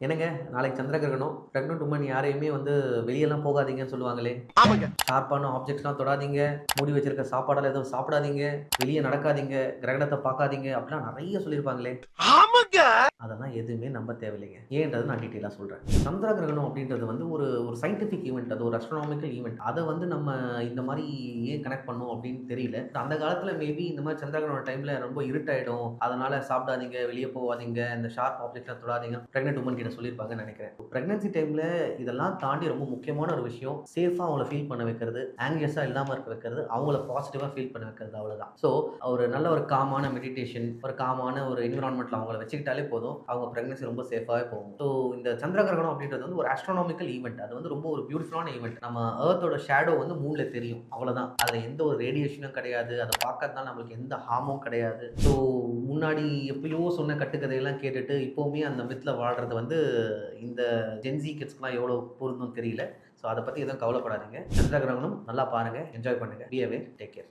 என்னங்க நாளைக்கு சந்திர கிரகணம். பிரெக்னன்ட் உமன் யாரையுமே வந்து வெளியலாம் போகாதீங்கன்னு சொல்லுவாங்களே! ஆமாங்க. ஷார்ப்பான ஆப்ஜெக்ட்ஸ்லாம் தொடாதீங்க. மூடி வச்சிருக்க சாப்பாடெல்லாம் எதுவும் சாப்பிடாதீங்க. வெளிய நடக்காதீங்க. கிரகணத்த பார்க்காதீங்க. அப்படிலாம் நெறைய சொல்லியிருப்பாங்களே! ஆமாங்க. அதெல்லாம் எதுவுமே நம்ப தேவையில்லைங்க. ஏன்றத நான் டீட்டெயிலா சொல்றேன். சந்திர கிரகணம் அப்படின்றது வந்து ஒரு ஒரு சயின்டிஃபிக் ஈவென்ட். அது ஒரு அஸ்ட்ரோனாமிக்கல் ஈவென்ட். அத வந்து நம்ம இந்த மாரி ஏன் கனெக்ட் பண்ணோம் அப்படின்னு தெரியல. அந்த காலத்துல மேபி இந்த மாரி சந்திர கிரகணம் டைம்ல ரொம்ப இருட்டாயிடும். அதனால சாப்பிடாதீங்க, வெளிய போவாதீங்க, இந்த ஷார்ப் ஆப்ஜெக்ட்லாம் தொடாதீங்க. பிரெக்னன்ட் உமன் கிட்ட சொல்லியிருப்பாங்கன்னு நெனைக்கிறேன். பிரெக்னன்சி டைம்ல இதெல்லாம் தாண்டி ரொம்ப முக்கியமான ஒரு விஷயம். சேஃபா அவங்கள ஃபீல் பண்ண வைக்கிறது, ஆங்ஷியஸா இல்லாம இருக்க வைக்கிறது, அவங்கள பாசிட்டிவா ஃபீல் பண்ண வைக்கிறது அவ்வளவுதான். ஸோ ஒரு நல்ல ஒரு காமான மெடிடேஷன், ஒரு காமான ஒரு என்விரான்மென்ட்ல அவங்கள வச்சுக்கிட்டாலே போதும். அவங்க பிரெக்னன்சி ரொம்ப சேஃபாவே போகும். ஸோ இந்த சந்திர கிரகணம் அப்படின்றது வந்து ஒரு ஆஸ்ட்ரோனாமிக்கல் ஈவென்ட். அது வந்து ரொம்ப ஒரு பியூட்டிஃபுல்லான ஈவென்ட். நம்ம எர்த்தோட ஷேடோ வந்து மூன்ல தெரியும். அவ்வளவுதான். அதுல எந்த ஒரு ரேடியேஷனும் கிடையாது. அத பார்க்கறதுனால நம்மளுக்கு எந்த ஹார்மும் கிடையாது. ஸோ முன்னாடி எப்பயோ சொன்ன கட்டுக்கதையெல்லாம் கேட்டுட்டு இப்பவுமே அந்த மித்ல வாழ்றது வந்து இந்த ஜென்ஸி கிட்ஸ்க்குலாம் எவ்வளோ பொருந்தும் தெரியல. ஸோ அத பத்தி எதுவும் கவலைப்படாதீங்க. சந்திர கிரகணம் நல்லா பாருங்க. என்ஜாய் பண்ணுங்க. பி அவே. Take care.